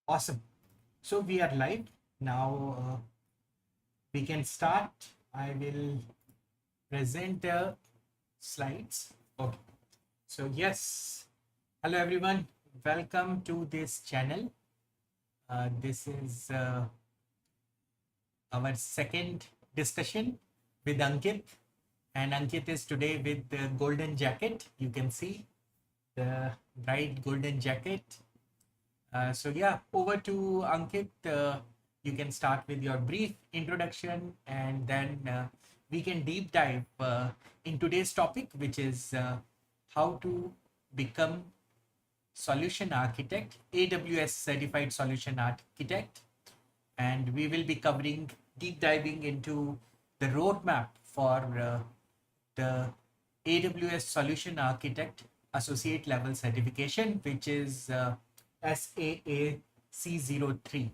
Awesome. So we are live now. We can start. I will present the slides. Okay. So yes, hello everyone. Welcome to this channel. This is our second discussion with Ankit, and Ankit is today with the golden jacket. You can see the bright golden jacket. So yeah, over to Ankit. You can start with your brief introduction, and then we can deep dive in today's topic, which is how to become solution architect, AWS certified solution architect, and we will be covering deep diving into the roadmap for the AWS Solution Architect Associate Level Certification, which is SAAC03.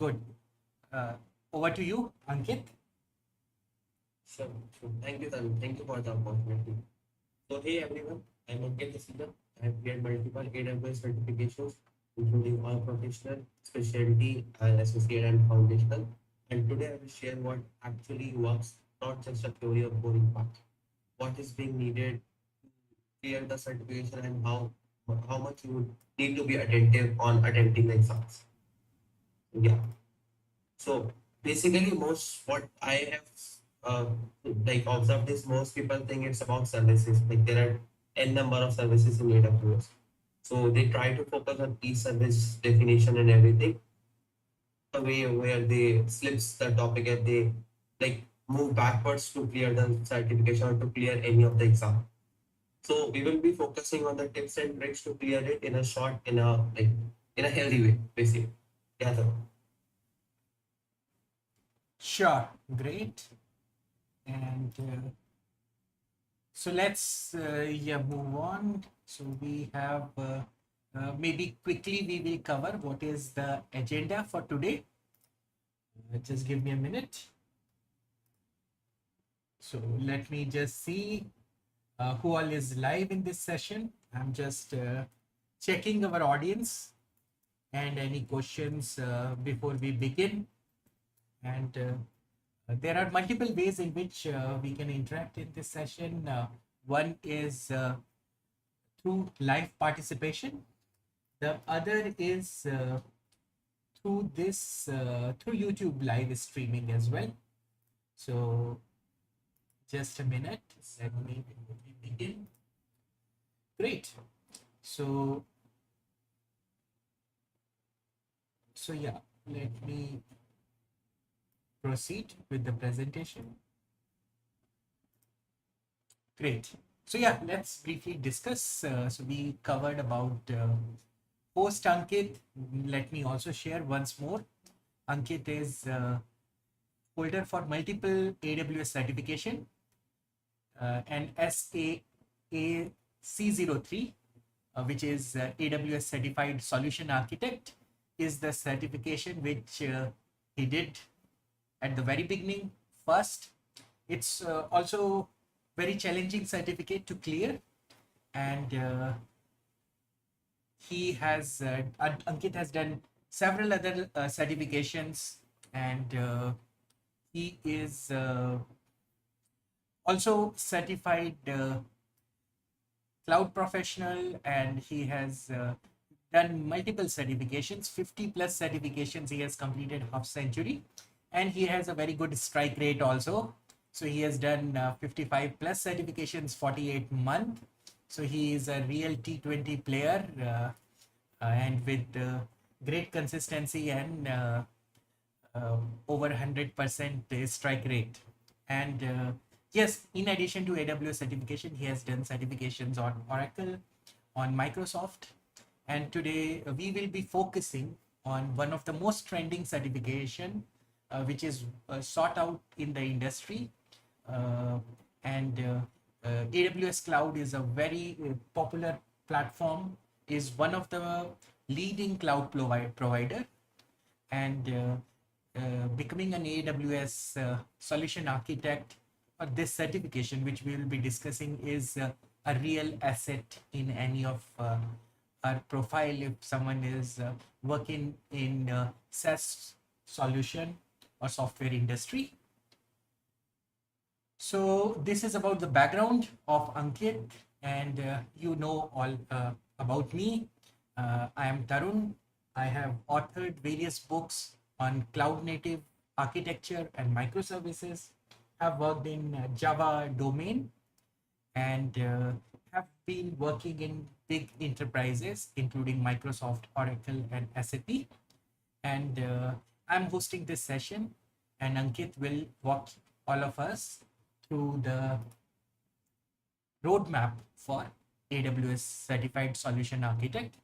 Good. Uh, Over to you, Ankit. Sure, sure. Thank you, Tarun. Thank you for the opportunity. So, hey everyone, I'm Ankit Haseeja. I've cleared multiple AWS certifications, including all professional, specialty, and associate and foundational. And today I will share what actually works, not just a theory of boring part. What is being needed to clear the certification and how much you would need to be attentive on attempting the exams. Yeah. So basically, most what I have uh, like observed is most people think it's about services. Like there are n number of services in AWS. So they try to focus on each service definition and everything. A way where they slips the topic and they like move backwards to clear the certification or to clear any of the exam. So we will be focusing on the tips and tricks to clear it in a short, in a healthy way, basically. Yeah. Sure. Great. And so let's yeah, move on. So we have maybe quickly we will cover what is the agenda for today. Just give me a minute. So let me just see who all is live in this session. I'm just checking our audience and any questions before we begin. And there are multiple ways in which we can interact in this session. One is through live participation. The other is through this through YouTube live streaming as well. So just a minute. Let me begin. Great. So yeah, let me proceed with the presentation. Great. So yeah, let's briefly discuss. So we covered about host Ankit. Let me also share once more. Ankit is holder for multiple AWS certification and SAAC03, which is AWS Certified Solution Architect, is the certification which he did at the very beginning first. It's also very challenging certificate to clear, and he has Ankit has done several other certifications, and he is also certified cloud professional, and he has done multiple certifications, 50 plus certifications. He has completed half century, and he has a very good strike rate also. So he has done 55 plus certifications, 48 month. So he is a real T20 player, and with great consistency and over 100% strike rate. And yes, in addition to AWS certification, he has done certifications on Oracle, on Microsoft. And today we will be focusing on one of the most trending certification, which is sought out in the industry. And AWS Cloud is a very popular platform, is one of the leading cloud provider, and becoming an AWS solution architect, or this certification which we will be discussing, is a real asset in any of our profile if someone is working in SaaS solution or software industry. So this is about the background of Ankit, and you know all about me. I am Tarun. I have authored various books on cloud native architecture and microservices. Have worked in Java domain and have been working in big enterprises, including Microsoft, Oracle, and SAP. And I'm hosting this session, and Ankit will walk all of us through the roadmap for AWS Certified Solution Architect.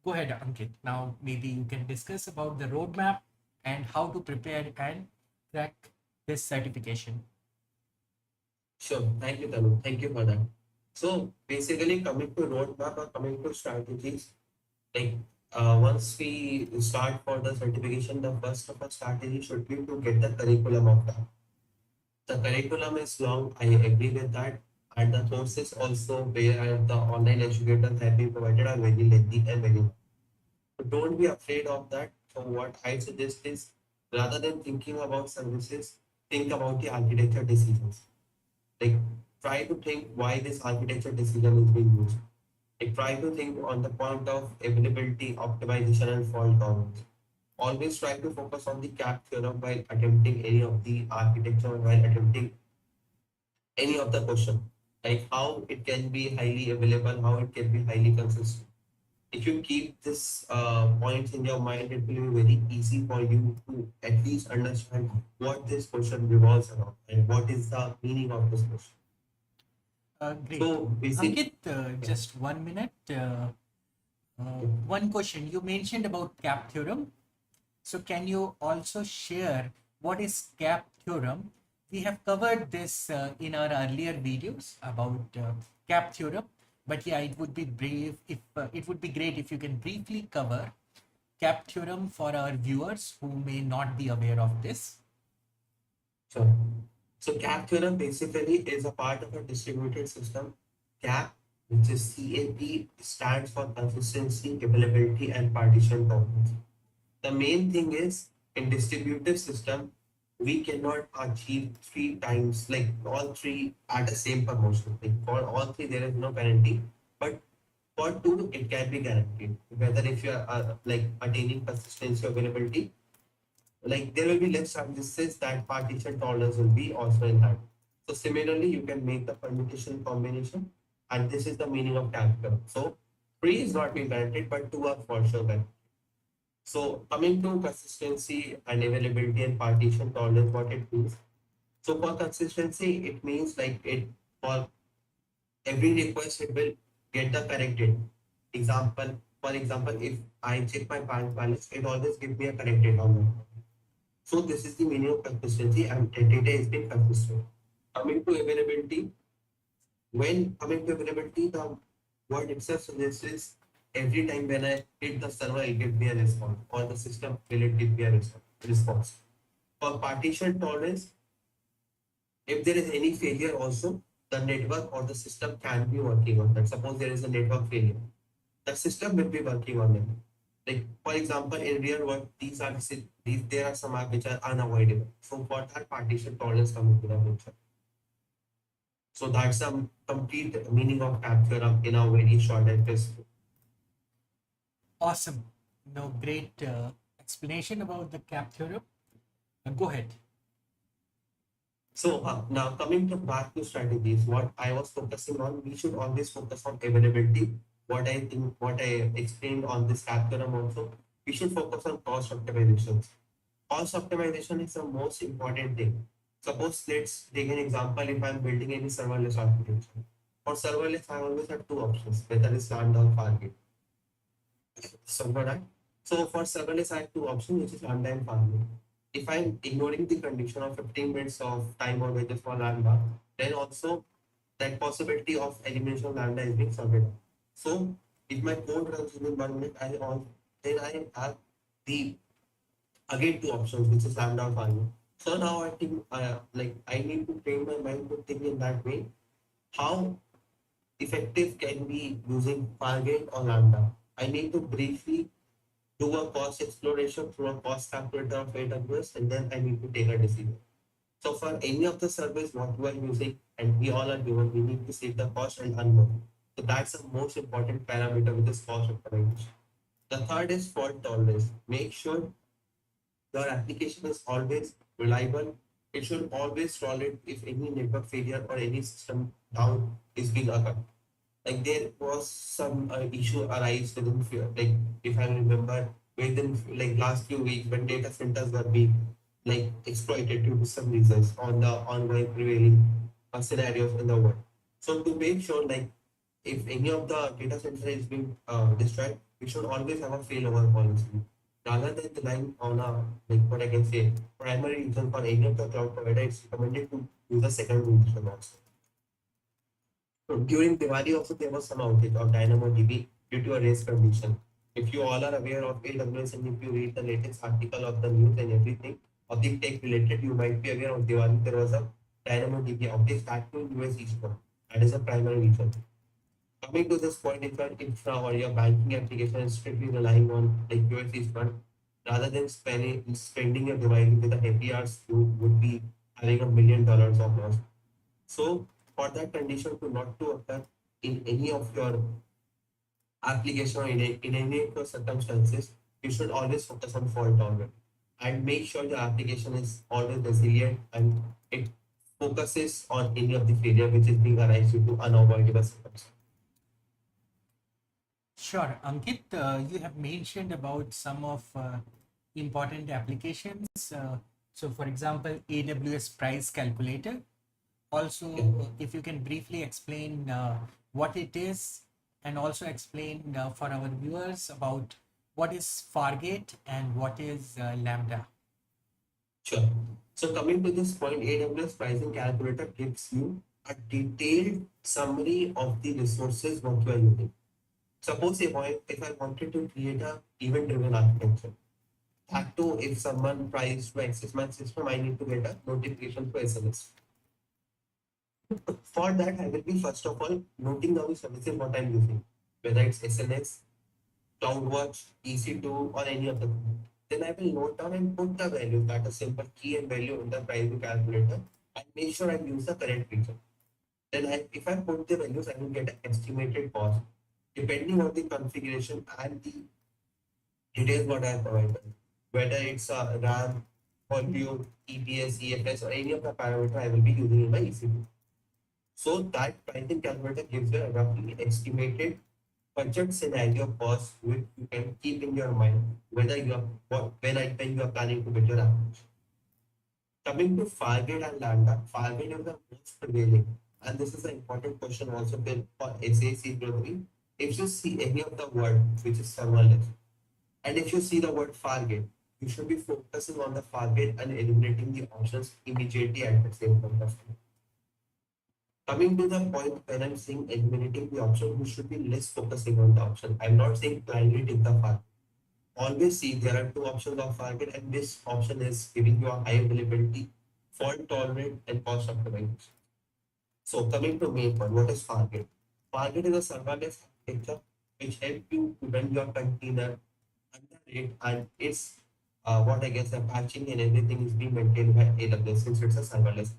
Go ahead, Ankit. Now, maybe you can discuss about the roadmap and how to prepare and crack this certification. Sure. Thank you, Tanu. Thank you for that. So basically, coming to roadmap or coming to strategies, like once we start for the certification, the first of our strategy should be to get the curriculum of that. The curriculum is long, I agree with that, and the courses also where the online educators have been provided are very lengthy and very long. So don't be afraid of that. So what I suggest is rather than thinking about services, think about the architecture decisions. Like try to think why this architecture decision is being used. Like try to think on the point of availability, optimization, and fault tolerance. Always try to focus on the cap theorem while attempting any of the architecture, while attempting any of the question. Like how it can be highly available, how it can be highly consistent. If you keep this points in your mind, it will be very easy for you to at least understand what this question revolves around and what is the meaning of this question. Great. So basically, Ankit, just 1 minute. One question. You mentioned about cap theorem. So can you also share what is cap theorem? We have covered this in our earlier videos about cap theorem, but yeah, it would be brave if it would be great if you can briefly cover cap theorem for our viewers who may not be aware of this. so, so cap theorem basically is a part of a distributed system. Cap, which is CAP, stands for consistency, availability, and partition tolerance. The main thing is in distributive system, we cannot achieve three times, like all three at the same promotion. Like for all three, there is no penalty, but for two, it can be guaranteed. Whether if you are like attaining consistency availability, like there will be less chances that partition tolerance will be also in that. So similarly, you can make the permutation combination, and this is the meaning of capture. So three is not being guaranteed, but two are for sure guaranteed. So coming to consistency and availability and partition tolerance, what it means. So for consistency, it means like it for every request it will get the correct date. For example, if I check my bank balance, it always gives me a correct date on that. So this is the meaning of consistency and the data is being consistent. Coming to availability, when coming to availability, the word itself suggests is every time when I hit the server, it gives me a response, or the system will it give me a response. For partition tolerance, if there is any failure also, the network or the system can be working on that. Suppose there is a network failure, the system will be working on it. Like for example, in real world, these there are some apps which are unavoidable. So for that partition tolerance coming to the picture. So that's some complete meaning of cap theorem in a very short and crisp. Awesome. No, great explanation about the cap theorem. Go ahead. So now coming to back to strategies, what I was focusing on, we should always focus on availability. What I think, what I explained on this cap theorem also, we should focus on cost optimizations. Cost optimization is the most important thing. Suppose let's take an example. If I'm building any serverless architecture, for serverless, I always have two options, whether it's Lambda or Fargate. So for serverless, I have two options, which is Lambda and Fargate. If I'm ignoring the condition of 15 minutes of time or wages for Lambda, then also that possibility of elimination of Lambda is being sorted out. So if my code runs within 1 minute, then I have the again two options, which is Lambda or Fargate. So now I think like I need to train my mind to think in that way. How effective can be using Fargate or Lambda? I need to briefly do a cost exploration through a cost calculator of AWS, and then I need to take a decision. So for any of the service what we are using, and we all are given, we need to save the cost and unknown. So that's the most important parameter with this cost optimization. The third is fault tolerance. Make sure your application is always reliable. It should always tolerate if any network failure or any system down is being occurred. Like there was some issue arise within like if I remember within like last few weeks when data centers were being like exploited due to some reasons on the ongoing prevailing scenarios in the world. So to make sure like if any of the data center is being destroyed, we should always have a failover policy rather than relying on a like what I can say primary reason for any of the cloud provider. It's recommended to use a secondary reason also. So during Diwali also there was some outage of DynamoDB due to a race condition. If you all are aware of AWS and if you read the latest article of the news and everything of the tech related, you might be aware of Diwali there was a DynamoDB outage that to US East Coast. That is a primary reason. Coming to this point, if your infra or your banking application is strictly relying on like US East Fund, rather than spending your Diwali with the heavy hours, you would be having $1 million of loss. So for that condition to not to occur in any of your application or in any of your circumstances, you should always focus on fault tolerance and make sure your application is always resilient and it focuses on any of the failure which is being arise due to unavoidable circumstances. Sure, Ankit, you have mentioned about some of important applications. So, for example, AWS price calculator. Also, if you can briefly explain what it is and also explain for our viewers about what is Fargate and what is Lambda. Sure. So coming to this point, AWS pricing calculator gives you a detailed summary of the resources what you are using. Suppose if I wanted to create a event-driven architecture, that too, if someone tries to access my system, I need to get a notification to SMS. For that, I will be first of all noting down the services what I'm using, whether it's SNS, CloudWatch, EC2, or any of them. Then I will note down and put the value, that a simple key and value in the pricing calculator, and make sure I use the correct feature. Then if I put the values, I will get an estimated cost depending on the configuration and the details what I have provided, whether it's a RAM, volume, EPS, EFS, or any of the parameter I will be using in my EC2. So that pricing calculator gives you a roughly estimated budget scenario cost which you can keep in your mind whether you are when you are planning to build your application. Coming to Fargate and Lambda, Fargate is the most prevailing, and this is an important question also for SAC globally. If you see any of the word which is serverless, and if you see the word Fargate, you should be focusing on the Fargate and eliminating the options immediately at the same point of time. Coming to the point when I'm saying eliminating the option, you should be less focusing on the option. I'm not saying blindly take the Fargate. Always see there are two options of Fargate, and this option is giving you a high availability, fault tolerant, and cost optimization. So coming to main point, what is Fargate? Fargate is a serverless architecture which helps you to run your container under it, and it's what I guess the patching and everything is being maintained by AWS since it's a serverless.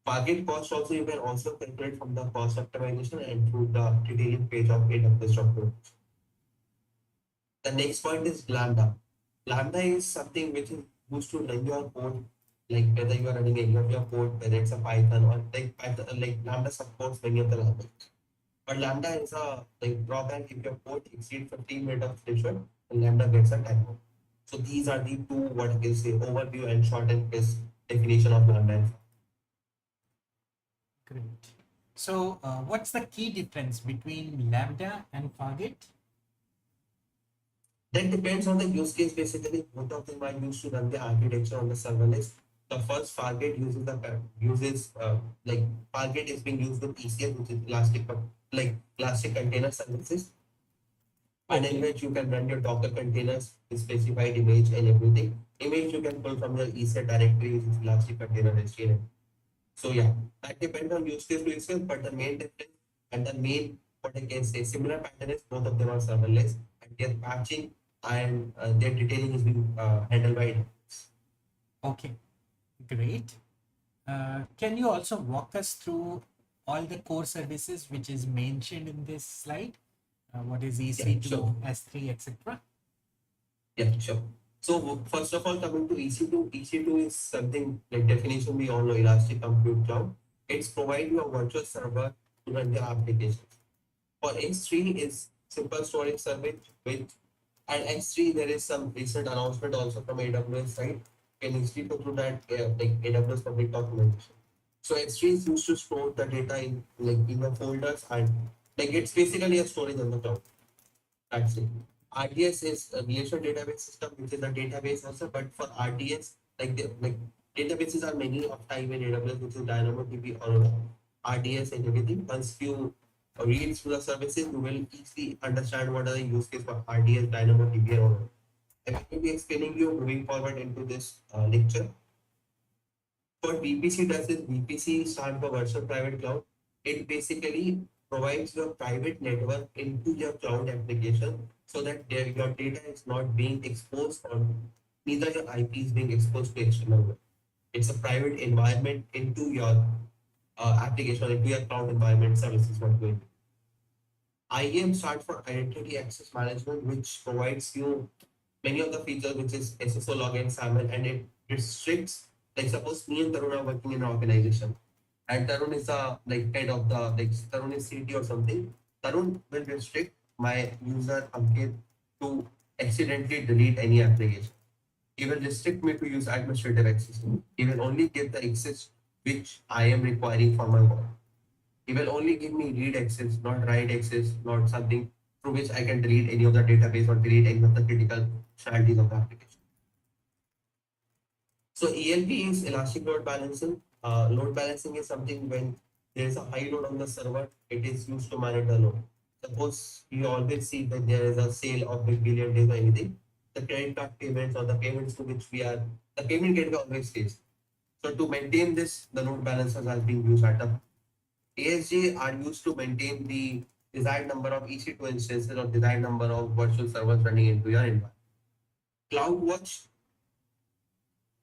Fargate cost also you can also calculate from the cost optimization and through the detailing page of AWS document. The next point is Lambda. Lambda is something which is used to run your code, like whether you are running any of your code, whether it's a Python or like Python, like Lambda supports many of the languages. But Lambda is a like drawback if your code exceeds 15 minutes of threshold, and Lambda gets a timeout. So these are the two what I can say overview and short and crisp definition of Lambda. Great. So, what's the key difference between Lambda and Fargate? That depends on the use case. Basically, both of them are used to run the architecture on the serverless. The first Fargate uses like Fargate is being used with ECS, which is Elastic Container Services, and in which you can run your Docker containers, the specified image and everything. Image you can pull from your ECS directory, which is Elastic Container HTML. So yeah, that depends on use case to use case, but the main difference and the main what I can say, similar pattern is both of them are serverless, and their patching and their detailing is being handled by AWS. Okay, great. Can you also walk us through all the core services which is mentioned in this slide? What is Yeah, EC2, sure. S3, etc.? Yeah, sure. So first of all, coming to EC2, EC2 is something like definition we all know, Elastic Compute Cloud. It's provide you a virtual server to run your applications. For S3 is simple storage service with, and S3 there is some recent announcement also from AWS side. You can easily go through that like AWS public documentation. So S3 is used to store the data in like in the folders, and like it's basically a storage on the cloud. That's it. RDS is a relational database system, which is a database also, but for RDS, like databases are many of time in AWS, which is DynamoDB or RDS and everything. Once you read through the services, you will easily understand what are the use case for RDS, DynamoDB, and all. I will be explaining you moving forward into this lecture. For VPC does is VPC stand for virtual private cloud. It basically provides your private network into your cloud application so that your data is not being exposed or neither your IP is being exposed to external world. It's a private environment into your application, into your cloud environment services what going. IAM stands for Identity Access Management, which provides you many of the features which is SSO login SAML, and it restricts, like suppose me and Tarun are working in an organization and Tarun is a like head of the like Tarun is CT or something. Tarun will restrict my user Ankit to accidentally delete any application. He will restrict me to use administrative access. He will only give the access which I am requiring for my work. He will only give me read access, not write access, not something through which I can delete any of the database or delete any of the critical functionalities of the application. So ELB is elastic load balancing. Load balancing is something when there is a high load on the server, it is used to manage the load. Suppose you always see that there is a sale of big billion days or anything, the credit card payments or the payments to which we are, the payment gateway always stays. So to maintain this, the load balancers are being used at the ASG are used to maintain the desired number of EC2 instances or desired number of virtual servers running into your environment. CloudWatch,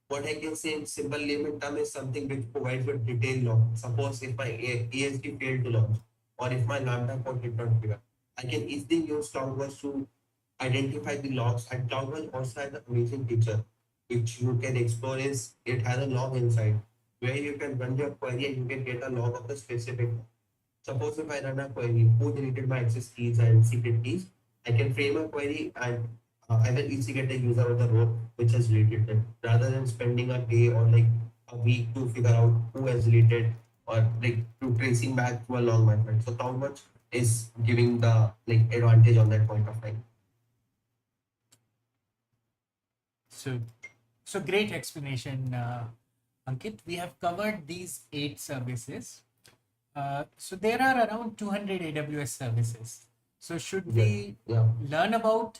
what I can say in simple layman term is something which provides a detailed log. Suppose if my ASD failed to launch or if my Lambda port did not trigger, I can easily use CloudWatch to identify the logs, and CloudWatch also has an amazing feature which you can explore is it has a log inside where you can run your query and you can get a log of the specific. Suppose if I run a query, who deleted my access keys and secret keys, I can frame a query and I will easily get the user of the row which has deleted them, rather than spending a day or like a week to figure out who has deleted or like to tracing back to a long method. So how much is giving the like advantage on that point of time. So great explanation, Ankit. We have covered these 8 services. So there are around 200 AWS services. So should Yeah, we yeah. learn about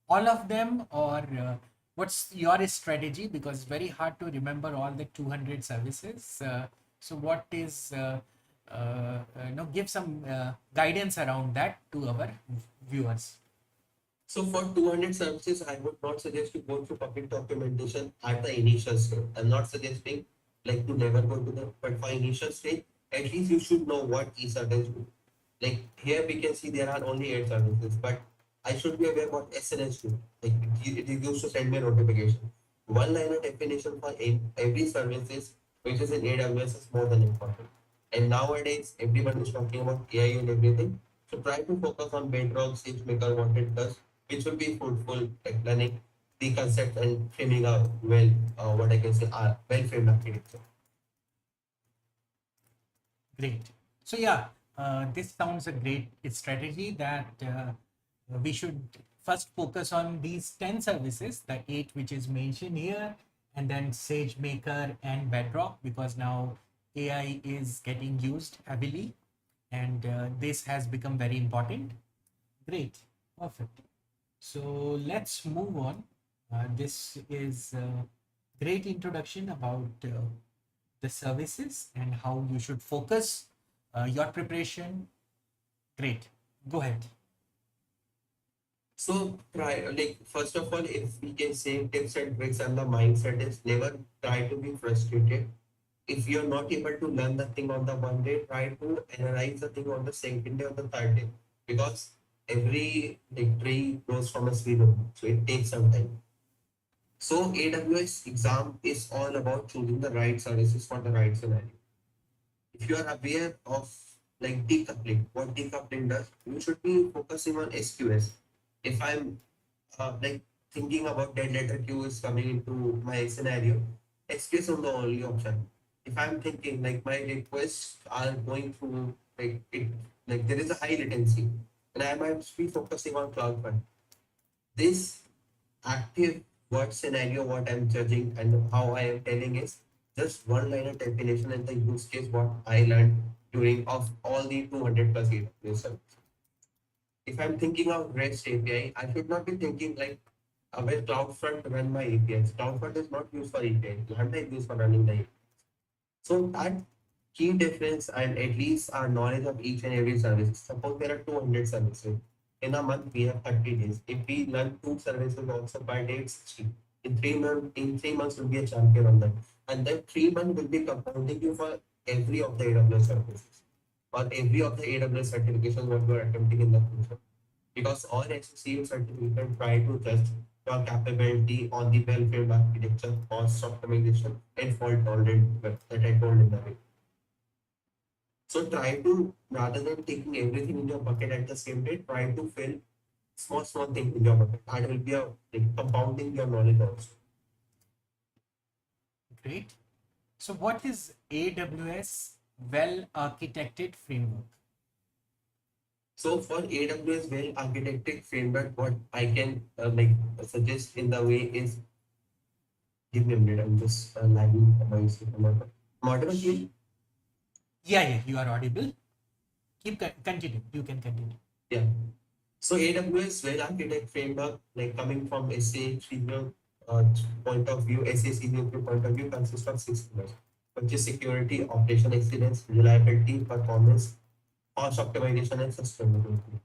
all of them, or what's your strategy? Because it's very hard to remember all the 200 services. So what is, give some guidance around that to our viewers. So for 200 services, I would not suggest to go through public documentation at the initial stage. I'm not suggesting like to never go to them, but for initial stage, at least you should know what each service do. Like here we can see there are only 8 services, but I should be aware what SNS do. Like it is used to send me a notification. One liner definition for every services which is in AWS is more than important. And nowadays everyone is talking about AI and everything. So try to focus on Bedrock, SageMaker, what it does, which will be fruitful, like learning the concept and framing a well, what I can say, well framed architecture. Great. So yeah, this sounds a great strategy that we should first focus on these 10 services, the 8 which is mentioned here, and then SageMaker and Bedrock, because now AI is getting used heavily and this has become very important. Great. Perfect. So let's move on. This is a great introduction about the services and how you should focus your preparation, Great. Go ahead. So try, like, first of all, if we can say tips and tricks, and the mindset is never try to be frustrated. If you're not able to learn the thing on the one day, try to analyze the thing on the second day or the third day. Because every like, tree grows from a seed only. So it takes some time. So AWS exam is all about choosing the right services for the right scenario. If you are aware of like decoupling, what decoupling does, you should be focusing on SQS. If I'm like thinking about dead letter queue is coming into my scenario, SQS is the only option. If I'm thinking like my requests are going through like it, like there is a high latency, and I might be focusing on CloudFront. This active word scenario, what I'm judging and how I am telling is just one liner definition and the use case what I learned during of all the 200 plus AWS services. If I'm thinking of REST API, I should not be thinking like where CloudFront run my APIs. CloudFront is not used for API. Lambda is used for running the API. So that key difference and at least our knowledge of each and every service. Suppose there are 200 services. In a month, we have 30 days. If we learn two services also per day, it's 60. In 3 months, we'll be a champion on that. And then 3 months will be compounding you for every of the AWS services or every of the AWS certifications what you are attempting in the future. Because all SCCU certificate try to test your capability on the well-filled architecture, cost optimization, and fault tolerant that I told in the way. So try to, rather than taking everything in your bucket at the same day, try to fill small things in your bucket. That will be a like, compounding your knowledge also. Great. So what is AWS well architected framework? So for AWS well architected framework, what I can like suggest in the way is, give me a minute, I'm just lagging my system. Model here. Yeah, you are audible. Continue. You can continue. Yeah. So AWS well architect framework, like coming from SACU point of view, SACU point of view, consists of 6 pillars, which is security, operation excellence, reliability, performance, cost optimization, and sustainability.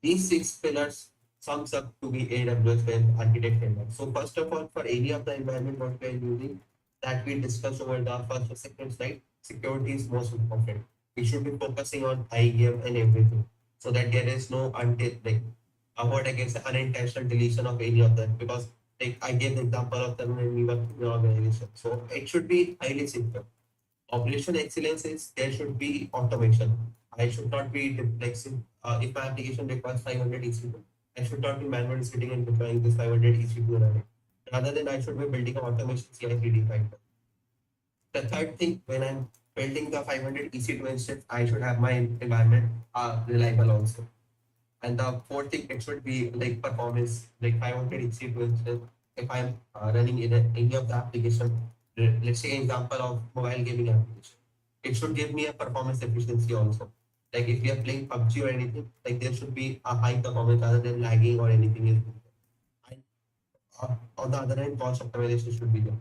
These 6 pillars sums up to be AWS well architect framework. So first of all, for any of the environment what we are using, that we discussed over the first or second slide, security is most important. We should be focusing on IAM and everything, so that there is no like what I can say unintentional deletion of any of them. Because like I gave the example of them when we were in the organization. So it should be highly secure. Operation excellence is there should be automation. I should not be like if my application requires 500 EC2, I should not be manually sitting and deploying this 500 EC2 in a day. Rather than I should be building an automation CI/CD pipeline. The third thing, when I'm building the 500 EC2 instance, I should have my environment reliable also. And the fourth thing, it should be like performance, like 500 EC2 instance. If I'm running in any of the application, let's say example of mobile gaming application, it should give me a performance efficiency also. Like if we are playing PUBG or anything, like there should be a high performance rather than lagging or anything. And on the other hand, cost optimization should be there.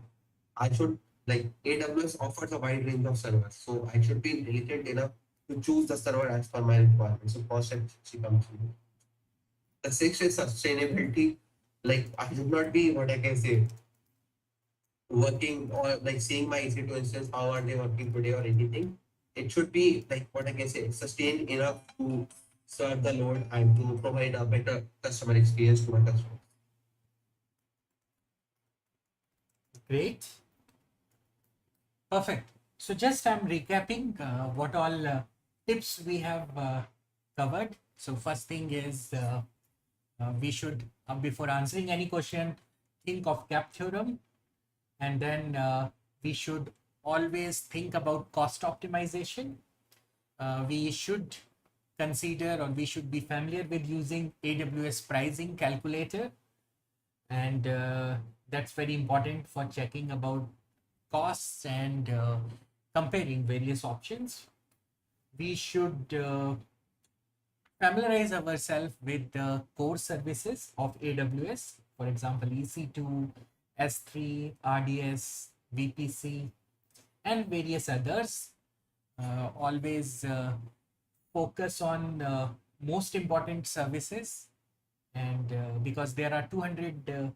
I should like AWS offers a wide range of servers, so I should be diligent enough to choose the server as per my requirements. So cost efficiency comes in. The sixth is sustainability. Like I should not be what I can say working or like seeing my EC2 instance, how are they working today or anything. It should be like what I can say sustained enough to serve the load and to provide a better customer experience to my customer. Great. Perfect. So just I'm recapping what all tips we have covered. So first thing is we should, before answering any question, think of CAP theorem, and then we should always think about cost optimization. We should consider, or we should be familiar with using AWS pricing calculator, and that's very important for checking about costs and comparing various options. We should familiarize ourselves with the core services of AWS, for example, EC2, S3, RDS, VPC, and various others. Always focus on most important services, and because there are 200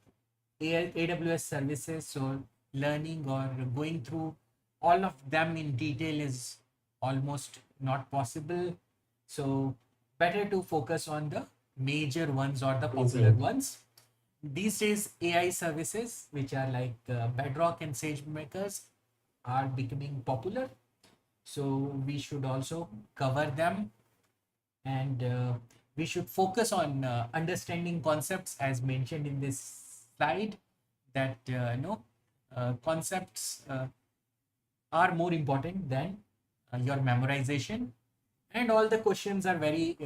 AWS services, so learning or going through all of them in detail is almost not possible. So better to focus on the major ones or the popular ones. These days, AI services, which are like Bedrock and SageMakers, are becoming popular. So we should also cover them, and we should focus on understanding concepts as mentioned in this slide, that concepts are more important than your memorization, and all the questions are very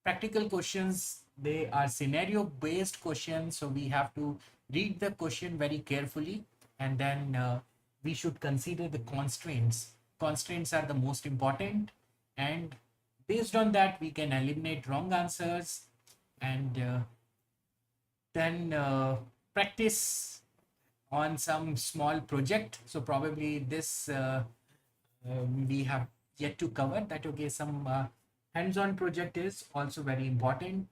practical questions. They are scenario based questions, so we have to read the question very carefully, and then we should consider the constraints are the most important, and based on that we can eliminate wrong answers, and then practice on some small project. So probably this we have yet to cover that. Okay, some hands-on project is also very important.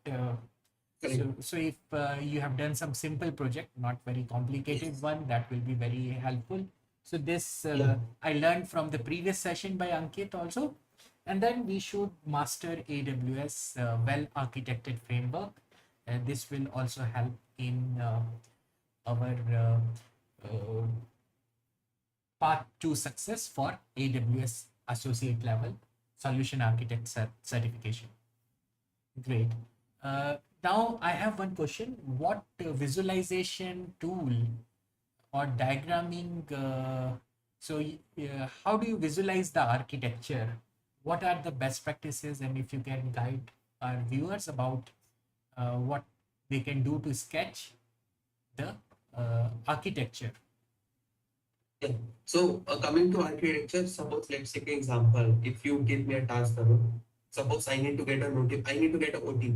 So if you have done some simple project, not very complicated one, that will be very helpful. So this I learned from the previous session by Ankit also. And then we should master AWS well architected framework. And this will also help in our path to success for AWS associate level solution architect certification. Great. Now I have one question. What visualization tool or diagramming, how do you visualize the architecture? What are the best practices, and if you can guide our viewers about what they can do to sketch the architecture? Yeah. So coming to architecture, suppose let's take an example. If you give me a task, suppose I need to get a OTP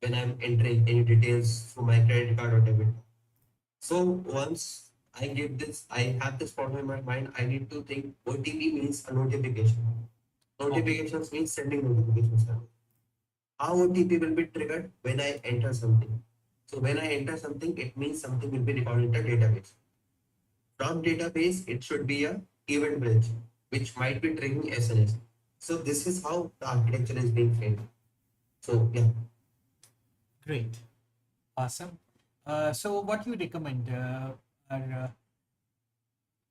when I'm entering any details from my credit card or debit. So once I have this problem in my mind. I need to think OTP means a notification. Notifications means sending notifications. How OTP will be triggered when I enter something. So when I enter something, it means something will be recorded in the database. From database, it should be a event bridge, which might be triggering SNS. So this is how the architecture is being framed. So yeah. Great. Awesome. So what you recommend are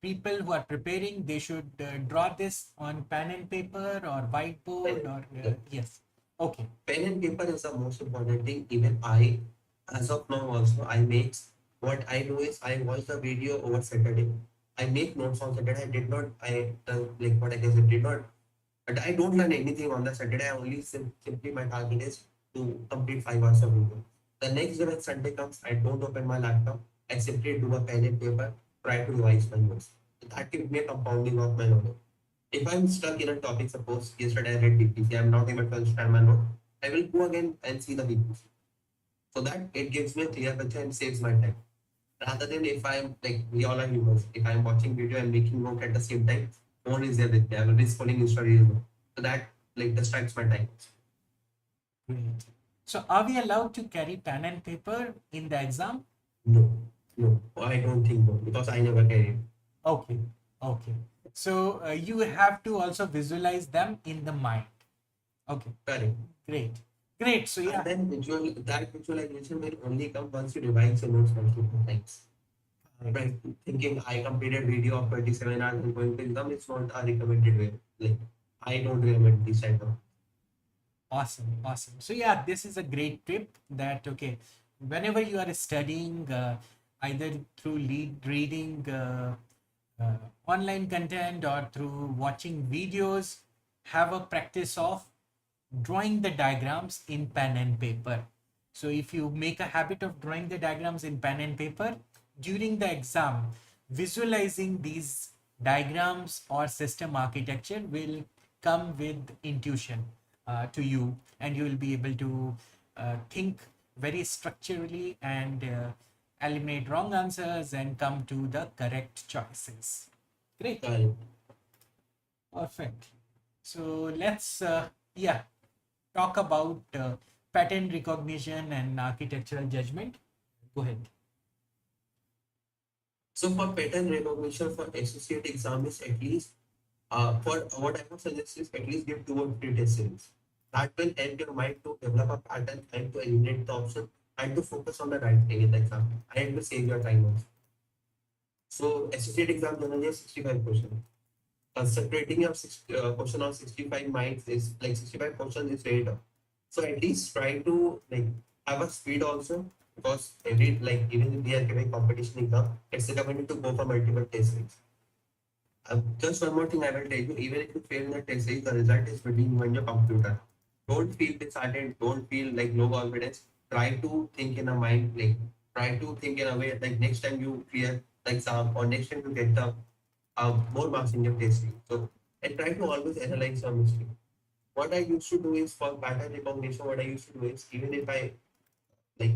people who are preparing, they should draw this on pen and paper or whiteboard, or yes. Okay. Pen and paper is the most important thing. Even I, as of now also, what I do is I watch the video over Saturday. I make notes on Saturday. Like what I can say, did not, but I don't learn anything on the Saturday. I only simply my target is to complete 5 hours of video. The next day when Sunday comes, I don't open my laptop. I simply do a pen and paper, try to revise my notes. That gives me a compounding of my knowledge. If I'm stuck in a topic, suppose yesterday I read BPC, I'm not able to understand my note, I will go again and see the BPC. So that it gives me a clear picture and saves my time. Rather than if I'm like, we all are humans, if I'm watching video and making note at the same time, phone is there with me. I will be scrolling Insta reels. So that like distracts my time. Great. So are we allowed to carry pen and paper in the exam? No, no, I don't think so because I never carried. Okay. Okay. So you have to also visualize them in the mind. Okay. Correct. Great. Great. So yeah. And then that visualization will only come once you revise your notes multiple times. Right. Thinking I completed video of 27 hours and going to exam is not a recommended way. Like I don't recommend this type of. Awesome. Awesome. So yeah, this is a great tip that, okay, whenever you are studying, either through reading online content or through watching videos, have a practice of drawing the diagrams in pen and paper. So if you make a habit of drawing the diagrams in pen and paper during the exam, visualizing these diagrams or system architecture will come with intuition to you, and you will be able to think very structurally and eliminate wrong answers and come to the correct choices. Great. Perfect. So let's yeah, talk about pattern recognition and architectural judgment. Go ahead. So for pattern recognition for associate exam is at least for what I would suggest is at least give 2 or 3 test series. That will help your mind to develop a pattern and to eliminate the option and to focus on the right thing in the exam and to save your time also. So associate exam generally is 65 questions. Separating your question on 65 minds is like 65 questions is very tough. So at least try to like have a speed also, because every like even if we are giving competition exam, it's recommended to go for multiple test series. Just one more thing I will tell you, even if you fail in the test series, the result is between you and your computer. Don't feel disheartened, don't feel like low confidence. Try to think in a mind, like try to think in a way like next time you clear the exam or next time you get the more marks in your test series. So and try to always analyze your mistake. What I used to do is for pattern recognition, what I used to do is even if I like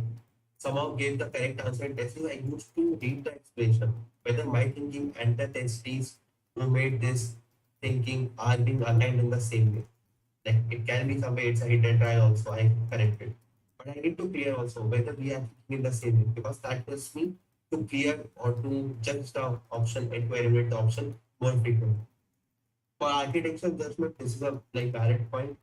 somehow gave the correct answer in testing, I used to read the explanation, whether my thinking and the testees who made this thinking are being aligned in the same way. Like it can be somewhere it's a hit and try also, I corrected. But I need to clear also whether we are thinking in the same way, because that helps me to clear or to judge the option and to eliminate the option more frequently. For architectural judgment, this is a like valid point.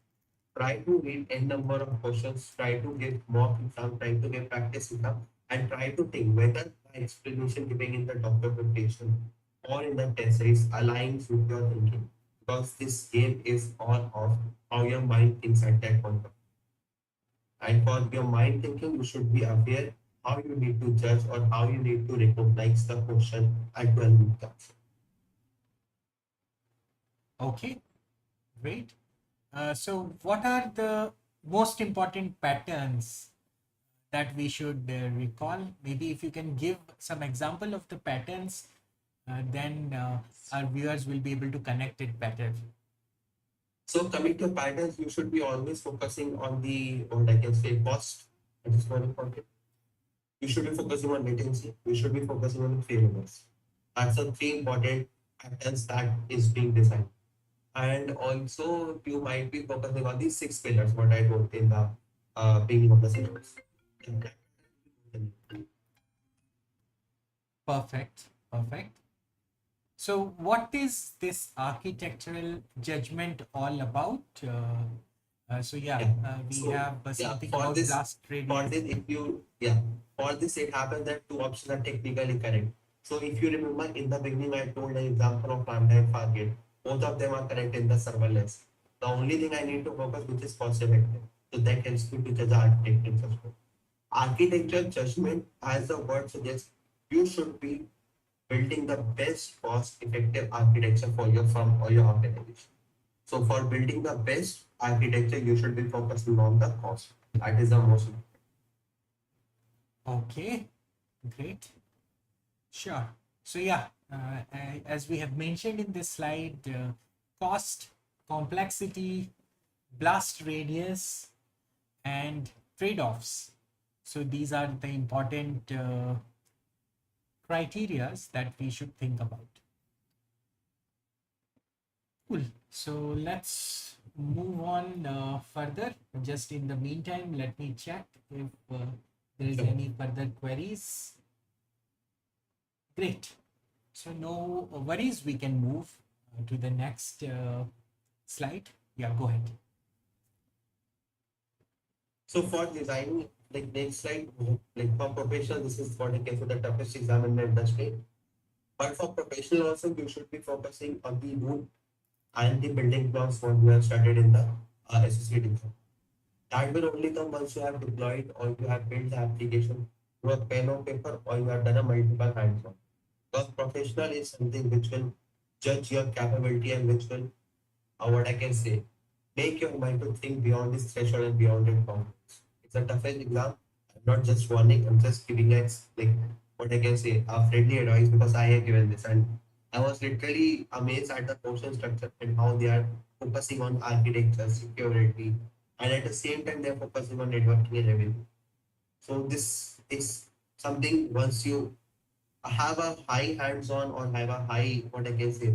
Try to read n number of questions, try to give mock exam, try to give practice exam, and try to think whether the explanation given in the documentation or in the test series aligns with your thinking. Because this game is all of how your mind thinks at that point. And for your mind thinking, you should be aware how you need to judge or how you need to recognize the question and to eliminate the answer. Okay, great. So what are the most important patterns that we should recall? Maybe if you can give some example of the patterns, then our viewers will be able to connect it better. So coming to patterns, you should be always focusing on the, what I can say, cost. That is more important. You should be focusing on latency. You should be focusing on failover. That's the 3 important patterns that is being designed. And also you might be focusing on these 6 pillars, what I wrote in the beginning of the syllabus. Perfect, perfect. So what is this architectural judgment all about? So yeah, Yeah. we So have yeah, something for about this, blast for radius. this, if you yeah, for this it happens that 2 options are technically correct. So if you remember in the beginning, I told an example of lambda and Fargate. Both of them are correct in the serverless. The only thing I need to focus which is cost effective. So that helps me to judge the architecture judgment. Architecture judgment, as the word suggests, you should be building the best cost effective architecture for your firm or your organization. So for building the best architecture, you should be focusing on the cost. That is the most important. Okay, great. Sure. So yeah, as we have mentioned in this slide, cost, complexity, blast radius, and trade-offs. So these are the important criterias that we should think about. Cool. So let's move on further. Just in the meantime, let me check if there is Sure. any further queries. Great. So no worries. We can move to the next slide. Yeah, go ahead. So for designing, like next slide, like for professional, this is what I can say the toughest exam in the industry. But for professional also, you should be focusing on the rule and the building blocks what you have studied in the associate exam. That will only come once you have deployed or you have built the application through a pen or paper or you have done a multiple hands-on. Because professional is something which will judge your capability and which will, what I can say, make your mind to think beyond this threshold and beyond it boundaries. It's a toughest exam. I'm not just warning, I'm just giving it like what I can say, a friendly advice because I have given this and I was literally amazed at the question structure and how they are focusing on architecture, security, and at the same time they're focusing on networking and revenue. So this is something once you have a high hands-on or have a high what I can say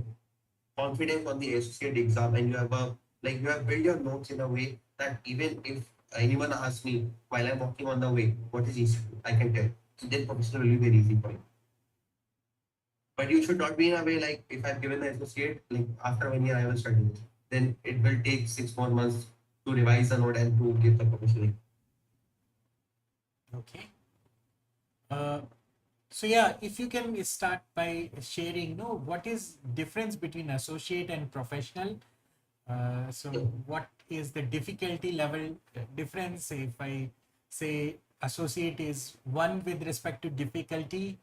confidence on the associate exam and you have a like you have built your notes in a way that even if anyone asks me while I'm walking on the way, what is EC2? I can tell. So then professional will be very easy for you. But you should not be in a way like if I've given the associate, like after 1 year I will study it. Then it will take 6 more months to revise the note and to give the professional. Okay. So yeah, if you can start by sharing, no, what is difference between associate and professional? So what is the difficulty level difference? If I say associate is 1 with respect to difficulty,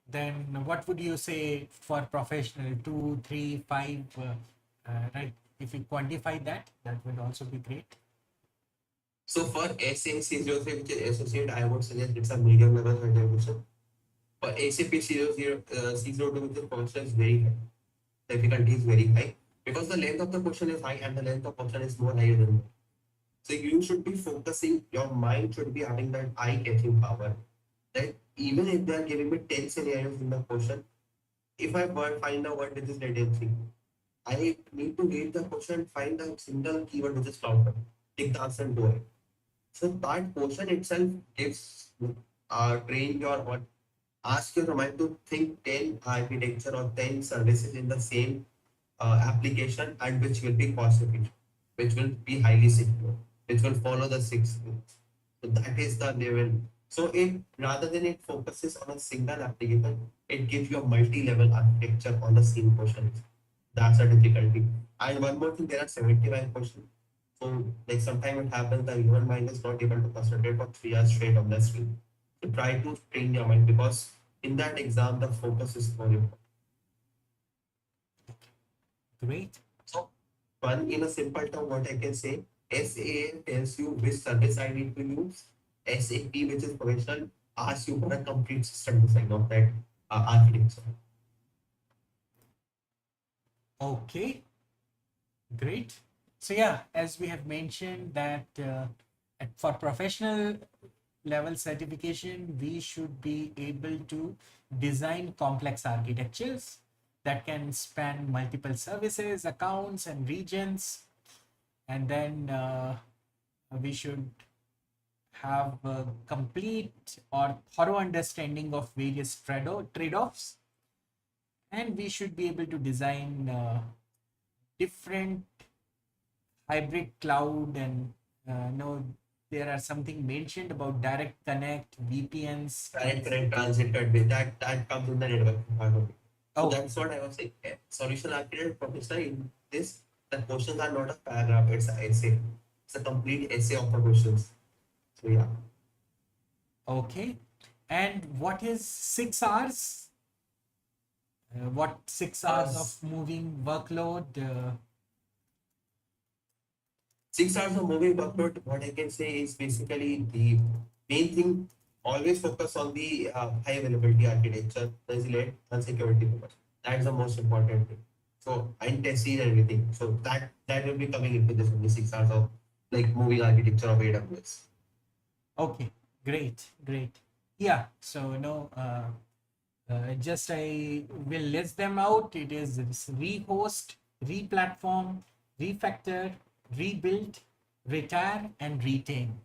then what would you say for professional? 2, 3, 5, right? If you quantify that, that would also be great. So for SAC03, which is associate, I would suggest it's a medium level certification. For ACP00, C02, which is professional, is very high. Difficulty is very high because the length of the question is high and the length of question is more higher than that. So you should be focusing, your mind should be having that eye-catching power. That even if they are giving me 10 scenarios in the question, if I find a word which is latency, I need to read the question, find the single keyword which is cloud, take the answer and do it. So that portion itself gives train your what ask your mind to think 10 architecture or 10 services in the same application and which will be cost efficient, which will be highly secure, which will follow the 6 rules. So that is the level. So it rather than it focuses on a single application, it gives you a multi-level architecture on the same portion. That's a difficulty. And one more thing, there are 75 questions. So like sometimes it happens that human mind is not able to concentrate for 3 hours straight on the screen. So try to train your mind because in that exam the focus is more important. Great. So one in a simple term, what I can say, SAA tells you which service I need to use. SAP, which is professional, asks you for a complete system design of that architecture. Okay, great. So yeah, as we have mentioned that for professional level certification, we should be able to design complex architectures that can span multiple services, accounts, and regions. And then we should have a complete or thorough understanding of various trade-offs. And we should be able to design different hybrid cloud and no, there are something mentioned about direct connect, VPNs. Direct connect, transit gateway, that comes in the networking part of it. So Oh, that's what I was saying. Solution architect professional in this, the questions are not a paragraph, it's an essay. It's a complete essay of the questions. So yeah. okay. And what is 6 hours? What 6 hours of moving workload? 6 hours of moving workload, what I can say is basically the main thing, always focus on the high availability architecture, resilient and security focus. That's the most important thing. So, and testing and everything. So that will be coming into this only 6 hours of like moving architecture of AWS. Okay, great, great. Yeah, so just I will list them out. It is rehost, replatform, refactor, rebuild, retire, and retain.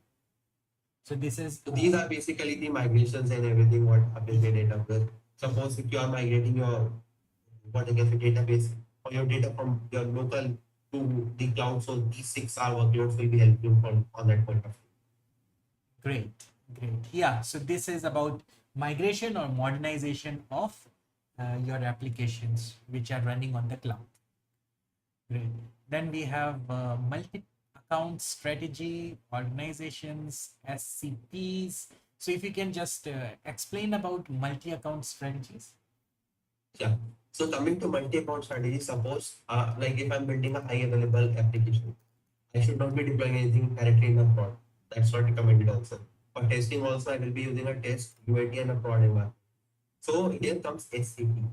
So this is So these are basically the migrations and everything what happens in AWS. Suppose if you are migrating your what I guess a database or your data from your local to the cloud, so these 6 hour workloads will be helpful on that point of view. great, great. Yeah, so this is about migration or modernization of your applications which are running on the cloud. Great. Then we have multi-account strategy, organizations, SCPs. So if you can just explain about multi-account strategies. Yeah. So coming to multi-account strategy, suppose like if I'm building a high available application, I should not be deploying anything directly in a prod. That's not recommended also. For testing also, I will be using a test UAT and a prod environment. So here comes SCP.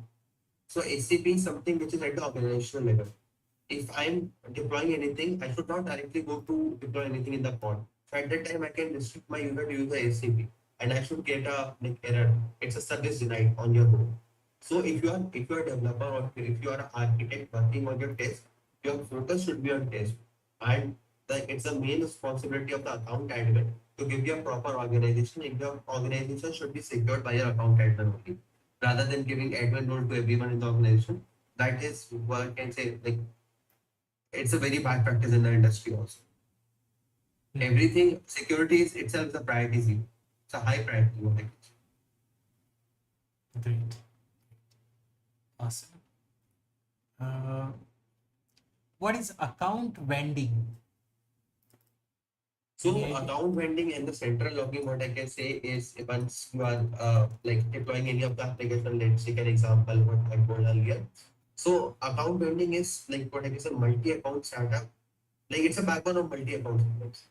So SCP is something which is at the organizational level. If I'm deploying anything, I should not directly go to deploy anything in the pod. So at that time, I can restrict my user to use the SCP, and I should get a like error. It's a service denied on your own. So if you are a developer or if you are an architect working on your test, your focus should be on test. And it's the main responsibility of the account admin to give you a proper organization, and your organization should be secured by your account admin only, rather than giving admin role to everyone in the organization. That is what I can say, like, it's a very bad practice in the industry also. Everything, security is itself is a priority zero. It's a high priority. What I can say. Great. Awesome. What is account vending? So Any idea? account vending and the central logging, what I can say is once you are like deploying any of the application, let's take an example what I told earlier. So account vending is like what I can say multi-account startup. Like it's a backbone of multi-account systems.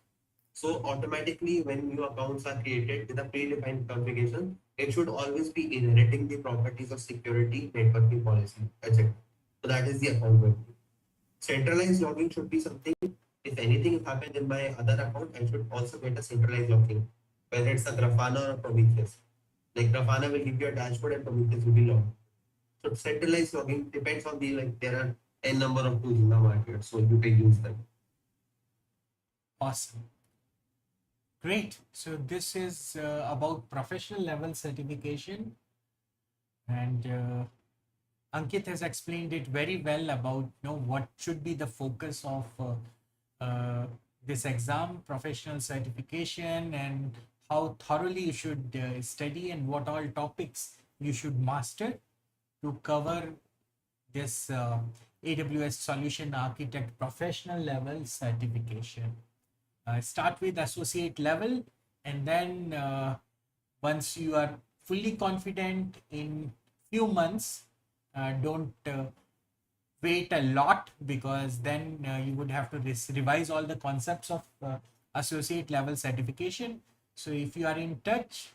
So automatically when new accounts are created with a predefined configuration, it should always be inheriting the properties of security, networking policy, etc. So that is the account vending. Centralized logging should be something, if anything happens in my other account, I should also get a centralized logging, whether it's a Grafana or a Prometheus. Like Grafana will give you a dashboard and Prometheus will be logged. So centralized logging depends on the, like, there are n number of tools in the market, so you can use them. Awesome. Great. So this is about professional level certification, and Ankit has explained it very well about what should be the focus of this exam, professional certification, and how thoroughly you should study and what all topics you should master to cover this AWS Solution Architect professional level certification. Start with associate level, and then once you are fully confident in few months, don't wait a lot, because then you would have to revise all the concepts of associate level certification. So if you are in touch,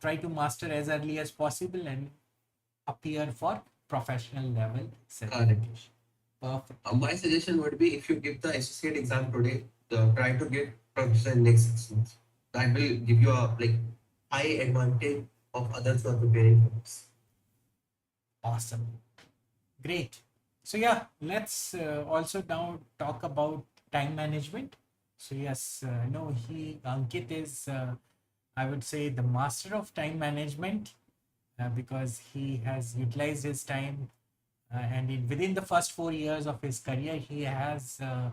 try to master as early as possible and appear for professional level certification. Perfect. My suggestion would be, if you give the associate exam today, try to get professional in next 6 months. That will give you a like high advantage of others who are preparing for this. Awesome. Great. So yeah, let's also now talk about time management. So yes, no, Ankit is, I would say, the master of time management, because he has utilized his time, and within the first 4 years of his career, he has uh,